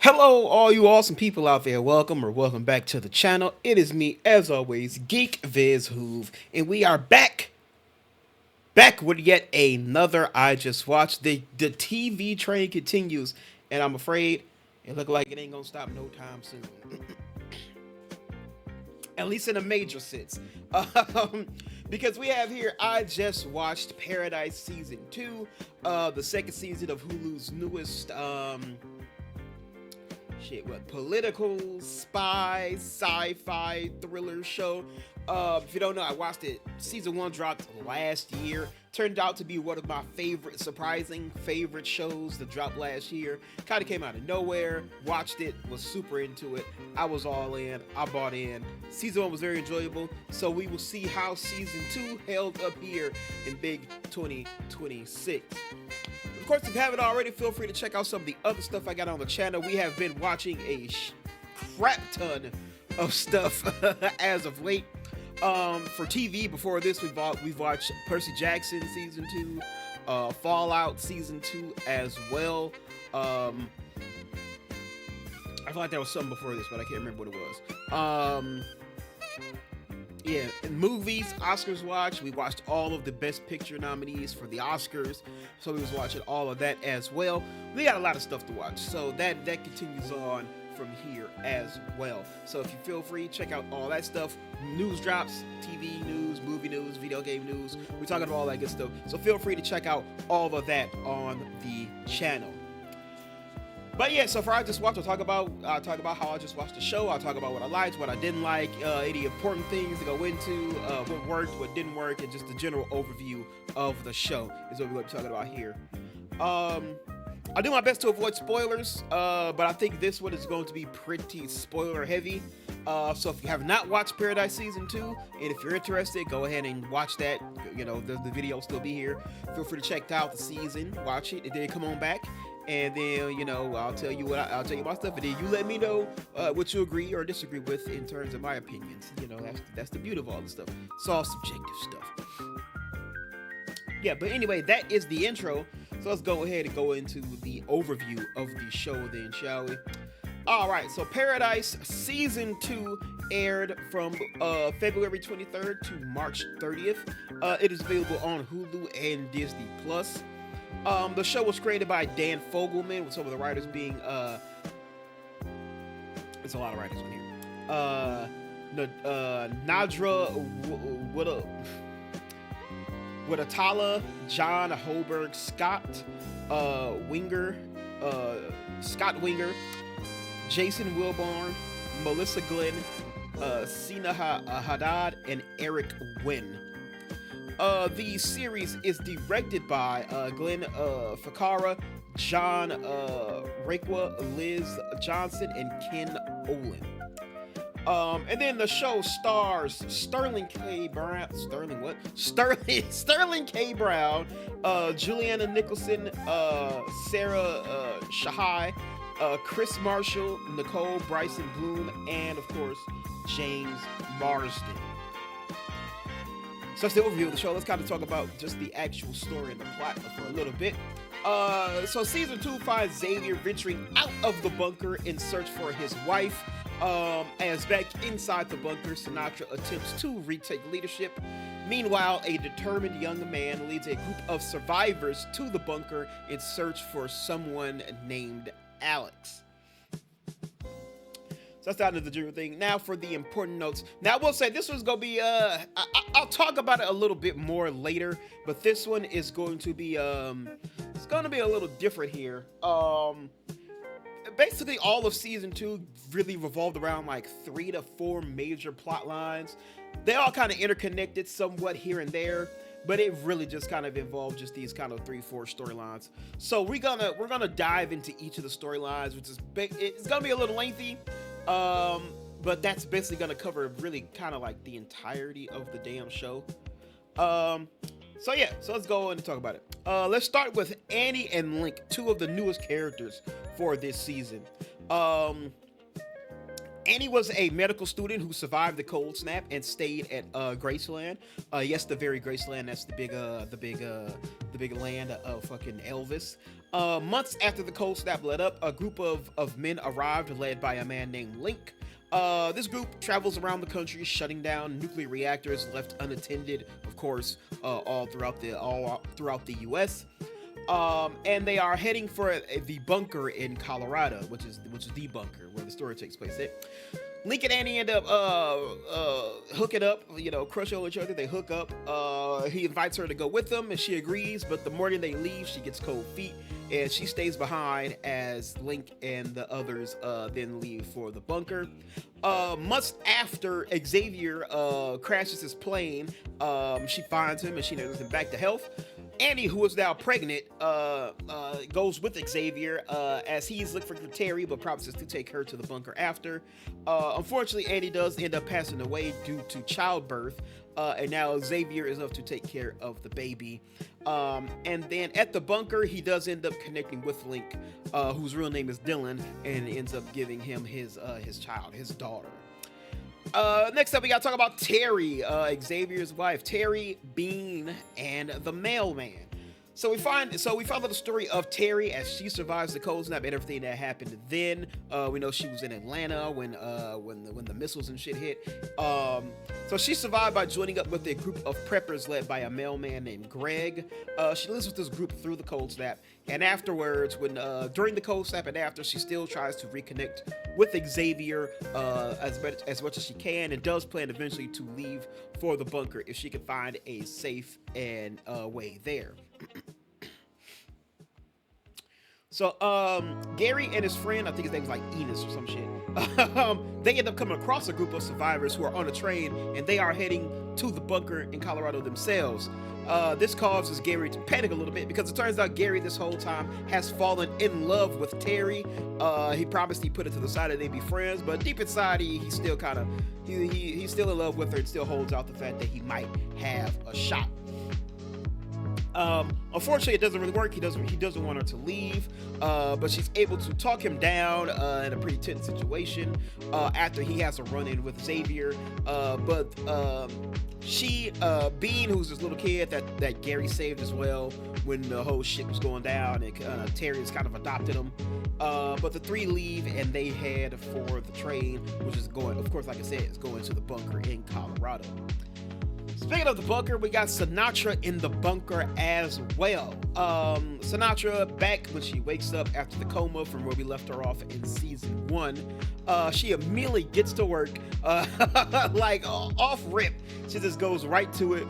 Hello, all you awesome people out there. Welcome back to the channel. It is me, as always, Geek Viz Hoove, and we are back with yet another I Just Watched. The TV train continues, and I'm afraid it look like it ain't gonna stop no time soon. At least in a major sense. Um, because we have here, I just watched Paradise Season 2, the second season of Hulu's newest political spy sci-fi thriller show. If you don't know, I watched it. Season 1 dropped last year. Turned out to be one of my surprising favorite shows that dropped last year. Kind of came out of nowhere. Watched it, was super into it. I was all in. I bought in. Season 1 was very enjoyable. So we will see how Season 2 held up here in big 2026. Of course, if you haven't already, feel free to check out some of the other stuff I got on the channel. We have been watching a crap ton of stuff as of late. For TV, before this, we've watched Percy Jackson Season 2, Fallout Season 2 as well. I feel like there was something before this, but I can't remember what it was. Yeah, in movies, Oscars watch. We watched all of the Best Picture nominees for the Oscars, so we was watching all of that as well. We got a lot of stuff to watch, so that continues on from here as well. So if you feel free, check out all that stuff. News drops, TV news, movie news, video game news. We're talking about all that good stuff. So feel free to check out all of that on the channel. But yeah, so for I Just Watched, I'll talk about how I just watched the show. I'll talk about what I liked, what I didn't like, any important things to go into, what worked, what didn't work, and just the general overview of the show is what we're going to be talking about here. I do my best to avoid spoilers, but I think this one is going to be pretty spoiler heavy. So if you have not watched Paradise Season 2, and if you're interested, go ahead and watch that. You know, the video will still be here. Feel free to check out the season, watch it, and then come on back. And then, you know, I'll tell you my stuff, and then you let me know what you agree or disagree with in terms of my opinions. You know, that's the beauty of all this stuff. It's all subjective stuff. Yeah, but anyway, that is the intro. So let's go ahead and go into the overview of the show then, shall we? All right, so Paradise Season 2 aired from February 23rd to March 30th. It is available on Hulu and Disney+. The show was created by Dan Fogelman, with some of the writers being there's a lot of writers on here. Nadra Wadatala, John Holberg, Scott Winger, Jason Wilborn, Melissa Glenn, Sina Haddad, and Eric Wynn. The series is directed by Glenn Ficarra, John Requa, Liz Johnson, and Ken Olin. And then the show stars Sterling K. Brown, Juliana Nicholson, Sarah Shahai, Chris Marshall, Nicole Bryson Bloom, and of course James Marsden. So that's the overview of the show. Let's kind of talk about just the actual story and the plot for a little bit. So Season 2 finds Xavier venturing out of the bunker in search for his wife. As back inside the bunker, Sinatra attempts to retake leadership. Meanwhile, a determined young man leads a group of survivors to the bunker in search for someone named Alex. So that's out of the general thing. Now for the important notes. Now I will say this one's gonna be I'll talk about it a little bit more later, but this one is going to be it's gonna be a little different here. Basically all of Season 2 really revolved around like 3 to 4 major plot lines. They all kind of interconnected somewhat here and there, but it really just kind of involved just these kind of 3-4 storylines. So we're gonna dive into each of the storylines, which is it's gonna be a little lengthy. But that's basically gonna cover really kind of like the entirety of the damn show. So let's go and talk about it. Let's start with Annie and Link, two of the newest characters for this season. Annie was a medical student who survived the cold snap and stayed at Graceland. Yes, the very Graceland. That's the the big land of fucking Elvis. Months after the cold snap let up, a group of men arrived, led by a man named Link. This group travels around the country, shutting down nuclear reactors left unattended, of course, all throughout the U.S. And they are heading for the bunker in Colorado, which is the bunker where the story takes place. Link and Annie end up hooking up, crush on each other. They hook up. He invites her to go with them, and she agrees. But the morning they leave, she gets cold feet, and she stays behind as Link and the others then leave for the bunker. Months after Xavier crashes his plane, she finds him and she nursed him back to health. Annie, who is now pregnant, goes with Xavier as he's looking for Terry, but promises to take her to the bunker after. Unfortunately, Annie does end up passing away due to childbirth, and now Xavier is left to take care of the baby. And then at the bunker, he does end up connecting with Link, whose real name is Dylan, and ends up giving him his child, his daughter. Next up, we gotta talk about Terry, Xavier's wife, Terry, Bean, and the mailman. So we find out the story of Terry as she survives the cold snap and everything that happened then. We know she was in Atlanta when the missiles and shit hit. So she survived by joining up with a group of preppers led by a mailman named Greg. She lives with this group through the cold snap, and afterwards, during the cold snap and after, she still tries to reconnect with Xavier as much as she can, and does plan eventually to leave for the bunker if she can find a safe and way there. So Gary and his friend, I think his name was like Enos or some shit, they end up coming across a group of survivors who are on a train, and they are heading to the bunker in Colorado themselves. This causes Gary to panic a little bit, because it turns out Gary this whole time has fallen in love with Terry. He promised he put it to the side that they'd be friends, but deep inside he's still kind of he's still in love with her and still holds out the fact that he might have a shot. Unfortunately, it doesn't really work. He doesn't want her to leave, but she's able to talk him down in a pretty tense situation after he has a run-in with Xavier. But she, Bean, who's this little kid that Gary saved as well when the whole shit was going down, and Terry has kind of adopted him. But the three leave and they head for the train, which is going, of course, like I said, is going to the bunker in Colorado. Speaking of the bunker, we got Sinatra in the bunker as well. Sinatra, back when she wakes up after the coma from where we left her off in season 1, she immediately gets to work, like off rip. She just goes right to it.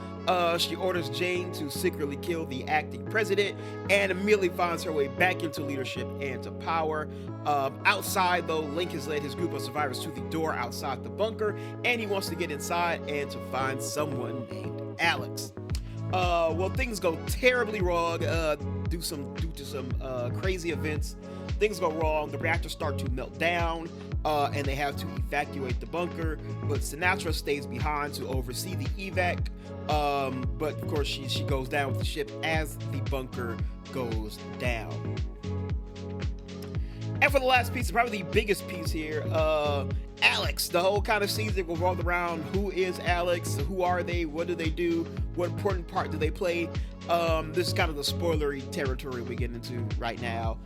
She orders Jane to secretly kill the acting president, and immediately finds her way back into leadership and to power. Outside, though, Link has led his group of survivors to the door outside the bunker, and he wants to get inside and to find someone named Alex. Well, things go terribly wrong due to some crazy events. Things go wrong. The reactors start to melt down, and they have to evacuate the bunker. But Sinatra stays behind to oversee the evac. But of course, she goes down with the ship as the bunker goes down. And for the last piece, probably the biggest piece here, Alex. The whole kind of season revolved around who is Alex, who are they, what do they do, what important part do they play. This is kind of the spoilery territory we get into right now.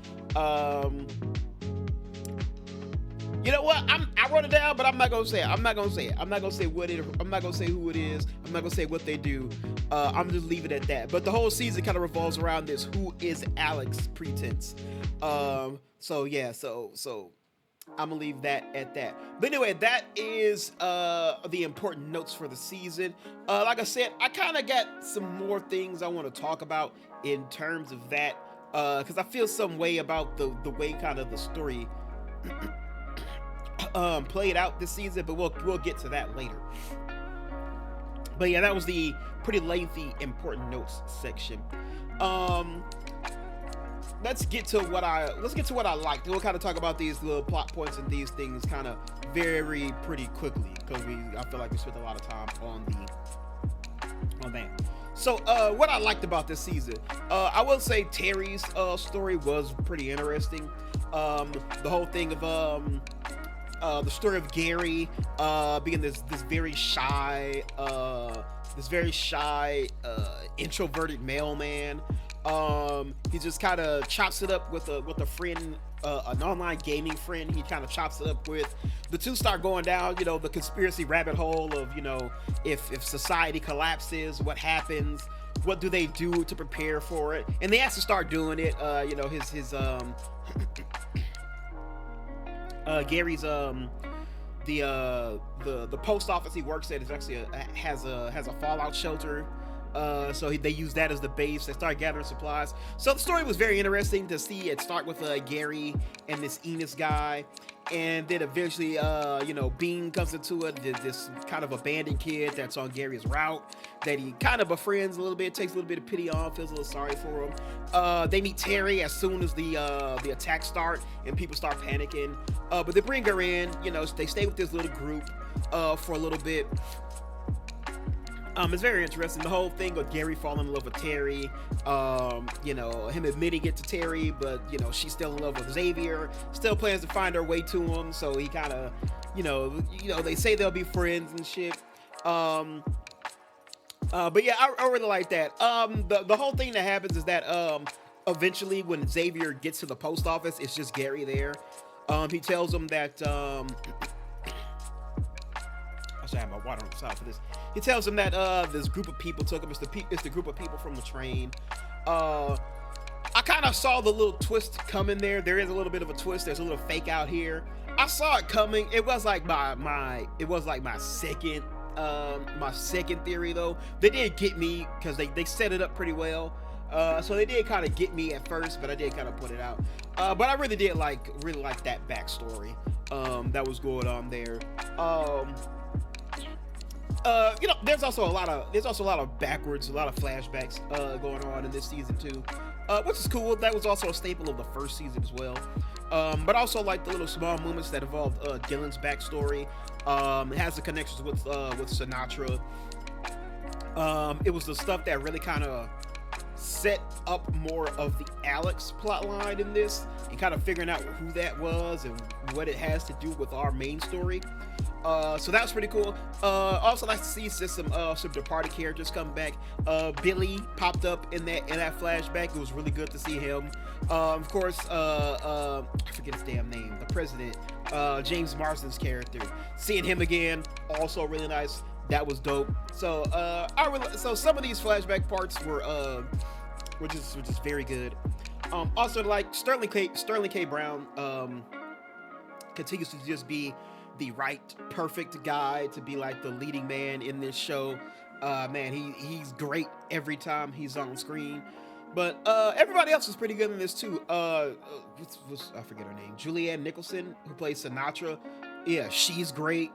You know what? I wrote it down, but I'm not gonna say it. I'm not gonna say it. I'm not gonna say what it. I'm not gonna say who it is. I'm not gonna say what they do. I'm just leave it at that. But the whole season kind of revolves around this who is Alex pretense. So yeah. So I'm gonna leave that at that. But anyway, that is the important notes for the season. Like I said, I kind of got some more things I want to talk about in terms of that, because I feel some way about the way kind of the story played out this season, but we'll get to that later. But yeah, that was the pretty lengthy important notes section. Let's get to what I liked. We'll kind of talk about these little plot points and these things kind of very pretty quickly, because I feel like we spent a lot of time on that. So what I liked about this season, I will say Terry's story was pretty interesting. The whole thing of the story of Gary being this very shy introverted mailman. He just kind of chops it up with a friend, an online gaming friend. He kind of chops it up with. The two start going down, the conspiracy rabbit hole of, if society collapses, what happens, what do they do to prepare for it, and they have to start doing it. His Gary's the post office he works at is actually has a fallout shelter. So they use that as the base. They start gathering supplies. So the story was very interesting to see it start with Gary and this Enos guy, and then eventually, Bean comes into it. This kind of abandoned kid that's on Gary's route that he kind of befriends a little bit, takes a little bit of pity on, feels a little sorry for him. They meet Terry as soon as the attacks start and people start panicking. But they bring her in. They stay with this little group for a little bit. It's very interesting. The whole thing with Gary falling in love with Terry, him admitting it to Terry, but she's still in love with Xavier, still plans to find her way to him. So he kind of, they say they'll be friends and shit. But yeah, I really like that. The whole thing that happens is that eventually when Xavier gets to the post office, it's just Gary there. He tells him that I have my water on the side for this. He tells him that this group of people took him. It's the group of people from the train. I kind of saw the little twist coming there. There is a little bit of a twist. There's a little fake out here. I saw it coming. It was like my second theory though. They did get me because they set it up pretty well. So they did kind of get me at first, but I did kind of put it out. But I really did like that backstory that was going on there. There's also a lot of backwards, a lot of flashbacks going on in this season too, which is cool. That was also a staple of the first season as well. But also like the little small moments that involve Dylan's backstory. It has the connections with Sinatra. It was the stuff that really kind of set up more of the Alex plotline in this, and kind of figuring out who that was and what it has to do with our main story. So that was pretty cool. Also like to see some departed characters come back. Billy popped up in that flashback. It was really good to see him. Of course, I forget his damn name. The president, James Marsden's character. Seeing him again, also really nice. That was dope. So so some of these flashback parts were just very good. Also like Sterling K. Brown continues to just be the right, perfect guy to be like the leading man in this show. Man, he's great every time he's on screen. But everybody else is pretty good in this too. I forget her name. Julianne Nicholson, who plays Sinatra. Yeah, she's great.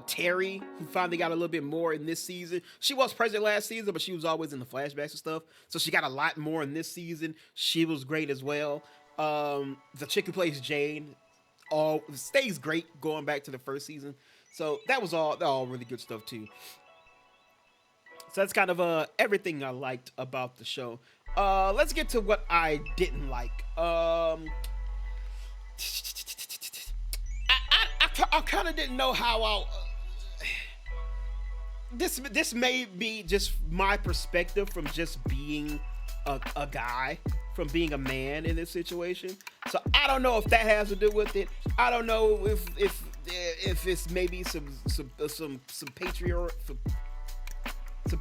Terry, who finally got a little bit more in this season. She was present last season, but she was always in the flashbacks and stuff. So she got a lot more in this season. She was great as well. The chick who plays Jane stays great going back to the first season. So that was all really good stuff too. So that's kind of everything I liked about the show. Let's get to what I didn't like. I kind of didn't know how this may be just my perspective from just being a guy, from being a man in this situation. So I don't know if that has to do with it. I don't know if it's maybe some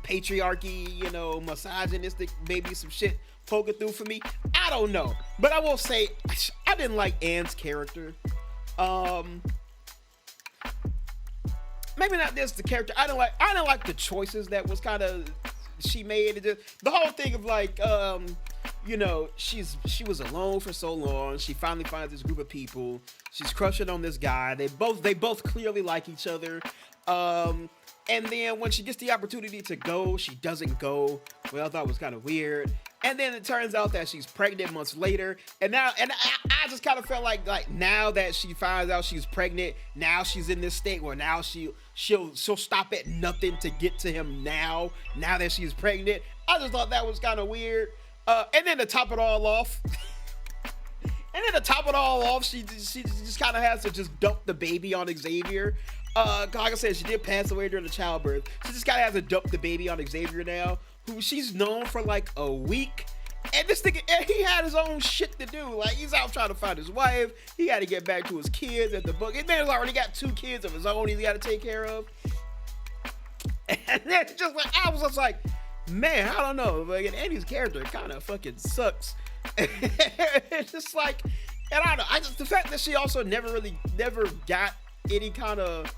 patriarchy, misogynistic, maybe some shit poking through for me. I don't know, but I will say I didn't like Anne's character. Maybe not just the character. I didn't like the choices that was kind of she made. The whole thing of like, she was alone for so long. She finally finds this group of people. She's crushing on this guy. They both clearly like each other. And then when she gets the opportunity to go, she doesn't go. Well, I thought it was kind of weird. And then it turns out that she's pregnant months later. And I just kind of felt like now that she finds out she's pregnant, now she's in this state where now she'll stop at nothing to get to him now that she's pregnant. I just thought that was kind of weird. And then to top it all off, she just kind of has to just dump the baby on Xavier. Like I said, she did pass away during the childbirth. She just kind of has to dump the baby on Xavier now. who she's known for like a week. And this nigga, he had his own shit to do. Like, he's out trying to find his wife. He had to get back to his kids at the book. His man's already got 2 kids of his own he's got to take care of. And then just like, I was just like, man, I don't know. Like, and Andy's character kind of fucking sucks. It's just like, and I don't know. The fact that she also never got any kind of,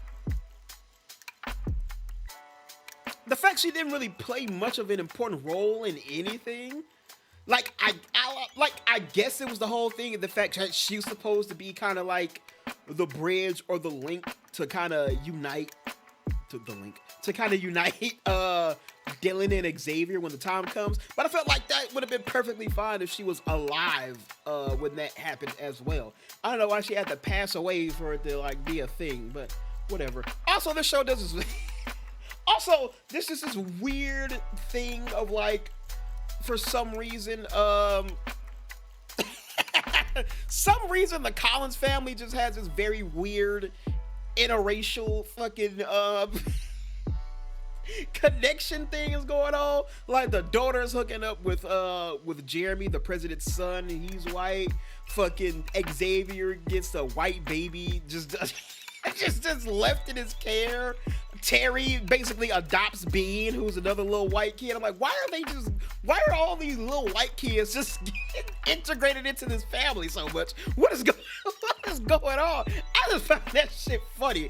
the fact she didn't really play much of an important role in anything. Like, I guess it was the whole thing, the fact that she was supposed to be kind of like the bridge or the link to kind of unite, Dylan and Xavier when the time comes. But I felt like that would have been perfectly fine if she was alive when that happened as well. I don't know why she had to pass away for it to like be a thing, but whatever. Also, this show does this. Also, this is this weird thing of like, for some reason, the Collins family just has this very weird interracial fucking connection thing is going on. Like, the daughter's hooking up with Jeremy, the president's son, and he's white. Fucking Xavier gets a white baby just left in his care. Terry basically adopts Bean, who's another little white kid. I'm like, why are all these little white kids just integrated into this family so much? What is going on? I just found that shit funny.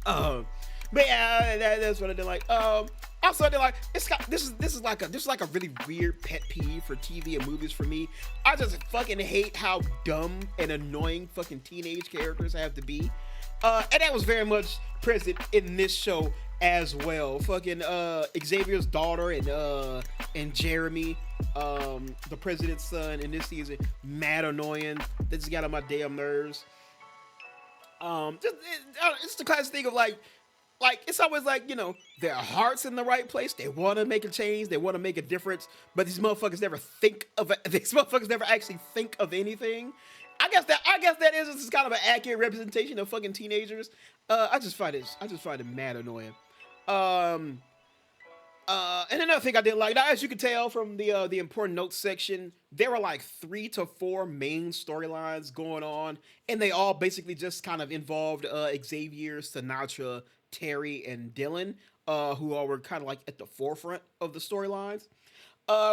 But yeah, that's what I did like. Also, I did like, this is like a really weird pet peeve for TV and movies for me. I just fucking hate how dumb and annoying fucking teenage characters have to be. And that was very much present in this show as well. Fucking Xavier's daughter and Jeremy, the president's son in this season, mad annoying. They just got on my damn nerves. It's the classic thing of like it's always like, you know, their heart's in the right place. They want to make a change. They want to make a difference. But these motherfuckers never actually think of anything. I guess that is just kind of an accurate representation of fucking teenagers. I just find it mad annoying. And another thing I didn't like, now as you can tell from the important notes section, there were like 3 to 4 main storylines going on, and they all basically just kind of involved Xavier, Sinatra, Terry, and Dylan, who all were kind of like at the forefront of the storylines,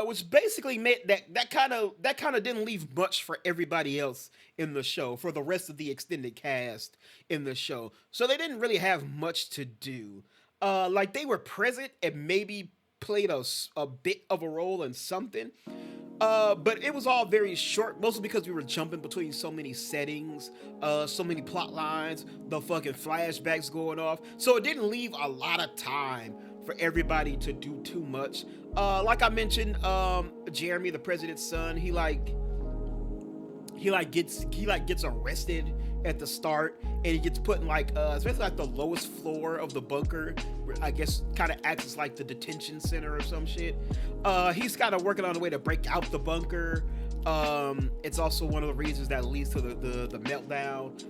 which basically meant that kind of didn't leave much for everybody else in the show, for the rest of the extended cast in the show. So they didn't really have much to do. Like, they were present and maybe played a bit of a role in something. But it was all very short, mostly because we were jumping between so many settings, so many plot lines, the fucking flashbacks going off. So it didn't leave a lot of time for everybody to do too much. Like I mentioned, Jeremy, the president's son, he gets arrested at the start, and he gets put in like especially like the lowest floor of the bunker, where I guess kind of acts as like the detention center or some shit. He's kind of working on a way to break out the bunker. It's also one of the reasons that leads to the meltdown.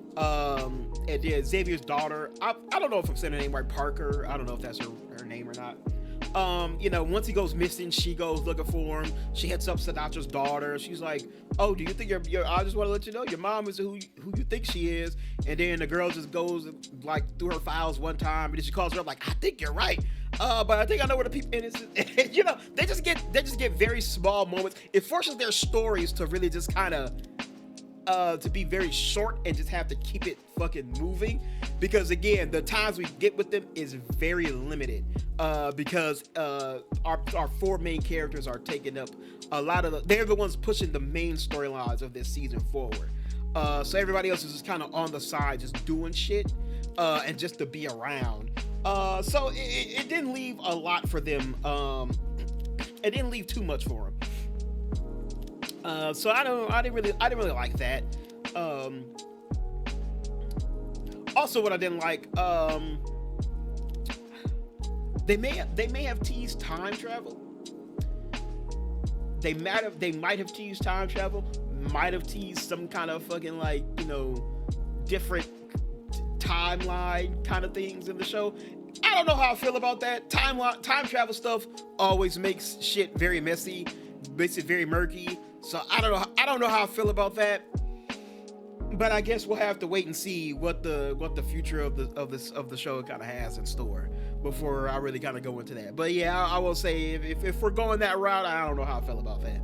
And yeah, Xavier's daughter, I don't know if I'm saying her name right, Parker, I don't know if that's her name or not. You know, once he goes missing, she goes looking for him. She hits up Sinatra's daughter. She's like, "Oh, do you think your I just want to let you know your mom is who you think she is." And then the girl just goes like through her files one time, and then she calls her up like, "I think you're right, but I think I know where the people." And you know, they just get very small moments. It forces their stories to really just kind of to be very short and just have to keep it fucking moving, because again, the times we get with them is very limited, because our 4 main characters are taking up a lot of they're the ones pushing the main storylines of this season forward, so everybody else is just kind of on the side just doing shit, and just to be around, so it didn't leave a lot for them, it didn't leave too much for them. So I didn't really like that. Also, what I didn't like, they may have teased time travel. They might have teased time travel. Might have teased some kind of fucking, like, you know, different timeline kind of things in the show. I don't know how I feel about that. Time travel stuff always makes shit very messy, makes it very murky. So I don't know. I don't know how I feel about that. But I guess we'll have to wait and see what the future of the show kind of has in store before I really kind of go into that. But yeah, I will say if we're going that route, I don't know how I feel about that.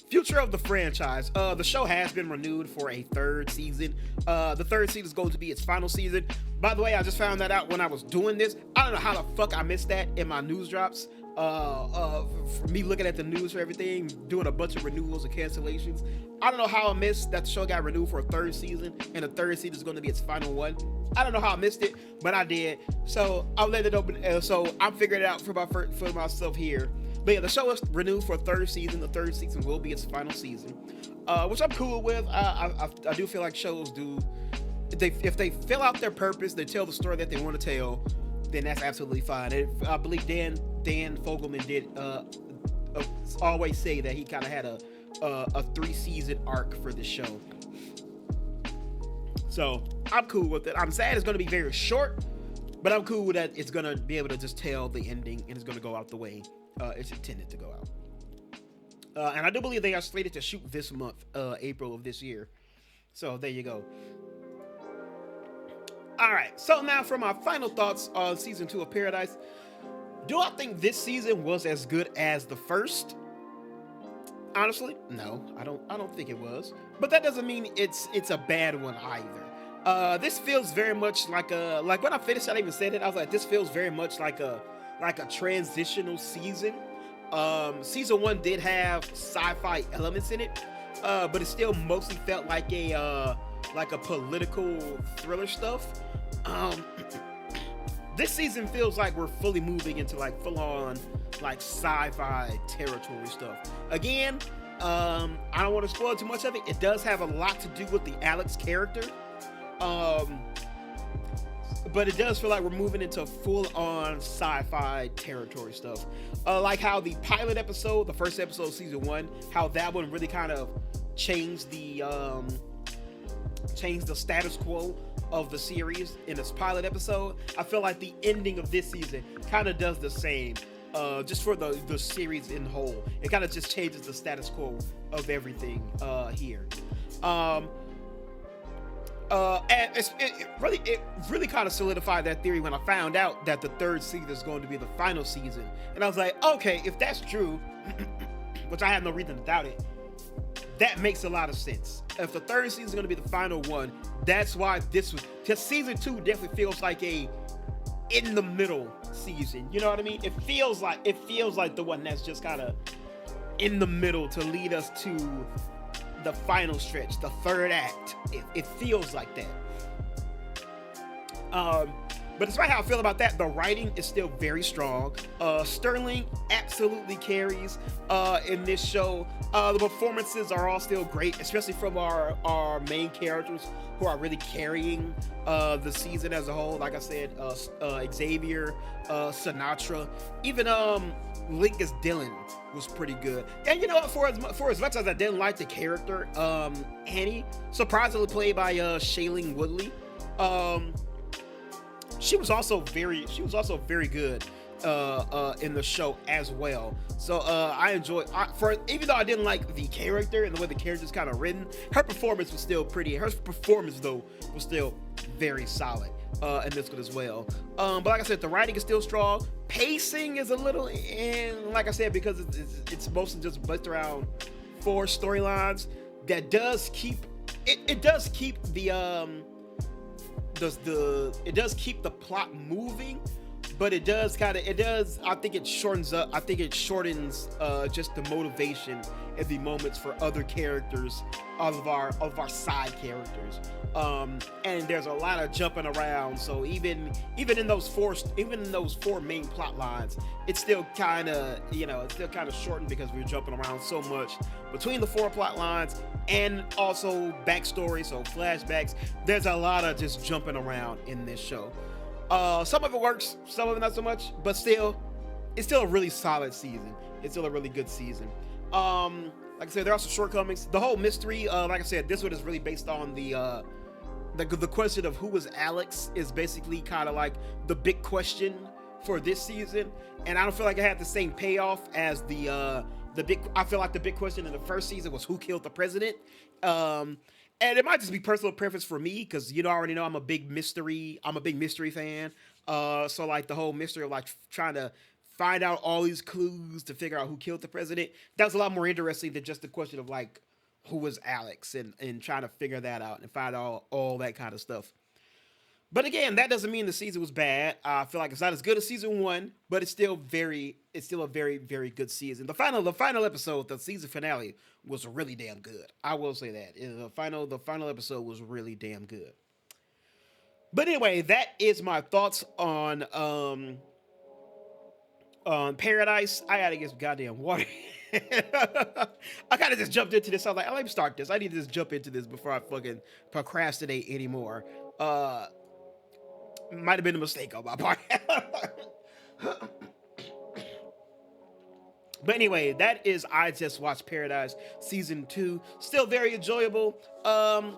Future of the franchise. The show has been renewed for a third season. The third season is going to be its final season. By the way, I just found that out when I was doing this. I don't know how the fuck I missed that in my news drops. For me looking at the news for everything, doing a bunch of renewals and cancellations. I don't know how I missed that the show got renewed for a third season, and the third season is going to be its final one. I don't know how I missed it, but I did. So I'll let it open. So I'm figuring it out for myself here. But yeah, the show is renewed for a third season. The third season will be its final season, which I'm cool with. I do feel like shows do, if they fill out their purpose, they tell the story that they want to tell, then that's absolutely fine. I believe Dan Fogelman did always say that he kind of had a 3-season arc for the show. So I'm cool with it. I'm sad it's going to be very short, but I'm cool with that. It's going to be able to just tell the ending, and it's going to go out the way it's intended to go out. And I do believe they are slated to shoot this month, April of this year. So there you go. All right. So now for my final thoughts on season 2 of Paradise. Do I think this season was as good as the first? Honestly, no. I don't think it was. But that doesn't mean it's a bad one either. This feels very much like when I finished, I even said it. I was like, this feels very much like a transitional season. Season 1 did have sci-fi elements in it, but it still mostly felt like a political thriller stuff. This season feels like we're fully moving into like full-on like sci-fi territory stuff. Again, I don't want to spoil too much of it. It does have a lot to do with the Alex character. But it does feel like we're moving into full-on sci-fi territory stuff. Like how the pilot episode, the first episode of season 1, how that one really kind of changed the status quo of the series in its pilot episode. I feel like the ending of this season kind of does the same. Just for the series in whole. It kind of just changes the status quo of everything here. And it really kind of solidified that theory when I found out that the third season is going to be the final season. And I was like, okay, if that's true, which I have no reason to doubt it, that makes a lot of sense. If the third season is going to be the final one, that's why this was, because season 2 definitely feels like a in the middle season. You know what I mean? It feels like the one that's just kind of in the middle to lead us to the final stretch, the third act. It feels like that. But despite how I feel about that, the writing is still very strong. Sterling absolutely carries in this show. The performances are all still great, especially from our main characters who are really carrying the season as a whole. Like I said, Xavier, Sinatra, even Linkus Dillon was pretty good. And you know what? For as much as I didn't like the character, Annie, surprisingly played by Shailene Woodley, she was also very good in the show as well. So I enjoyed, even though I didn't like the character and the way the character's kind of written, her performance was still pretty. Her performance though was still very solid in this one as well. But like I said, the writing is still strong. Pacing is a little, and like I said, because it's mostly just built around 4 storylines. That does keep it does keep the it does keep the plot moving, but it does I think it shortens just the motivation and the moments for other characters of our side characters. And there's a lot of jumping around, so even in those four main plot lines, it's still kind of shortened because we're jumping around so much between the 4 plot lines and also backstory, so flashbacks. There's a lot of just jumping around in this show. Some of it works, some of it not so much, but still, it's still a really solid season. It's still a really good season. Like I said, there are some shortcomings. The whole mystery, like I said, this one is really based on the the question of who was Alex is basically kind of like the big question for this season, and I don't feel like it had the same payoff as the big. I feel like the big question in the first season was who killed the president. And it might just be personal preference for me because you already know I'm a big mystery fan. So like the whole mystery of like trying to find out all these clues to figure out who killed the president. That's a lot more interesting than just the question of like who was Alex and trying to figure that out and find all that kind of stuff. But again, that doesn't mean the season was bad. I feel like it's not as good as season one, but it's still a very, very good season. The final episode, the season finale, was really damn good. I will say that. The final episode was really damn good. But anyway, that is my thoughts on Paradise. I gotta get some goddamn water. I kind of just jumped into this. I was like, let me start this. I need to just jump into this before I fucking procrastinate anymore. Might have been a mistake on my part. But anyway, that is I Just Watched Paradise Season 2. Still very enjoyable.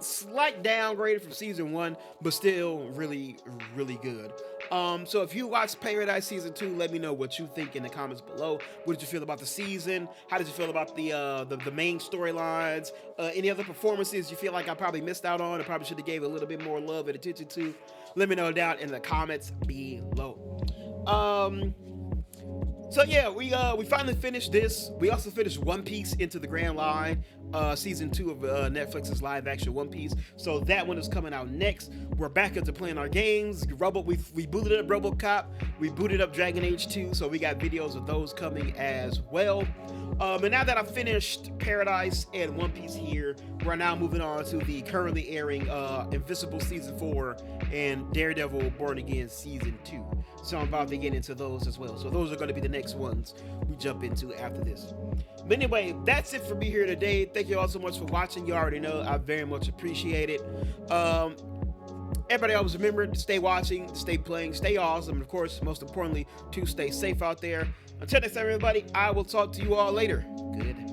Slight downgrade from Season 1, but still really, really good. So if you watched Paradise Season 2, let me know what you think in the comments below. What did you feel about the season? How did you feel about the main storylines? Any other performances you feel like I probably missed out on or probably should have gave a little bit more love and attention to? Let me know down in the comments below. So yeah, we finally finished this. We also finished One Piece Into the Grand Line, season 2 of Netflix's live action One Piece. So that one is coming out next. We're back into playing our games. We booted up RoboCop. We booted up Dragon Age 2. So we got videos of those coming as well. And now that I've finished Paradise and One Piece here, we're now moving on to the currently airing Invincible Season 4 and Daredevil Born Again Season 2. So I'm about to get into those as well. So those are going to be the next ones we jump into after this. But anyway, that's it for me here today. Thank you all so much for watching. You already know I very much appreciate it. Everybody always remember to stay watching, stay playing, stay awesome, and of course, most importantly, to stay safe out there. Until next time, everybody, I will talk to you all later. Good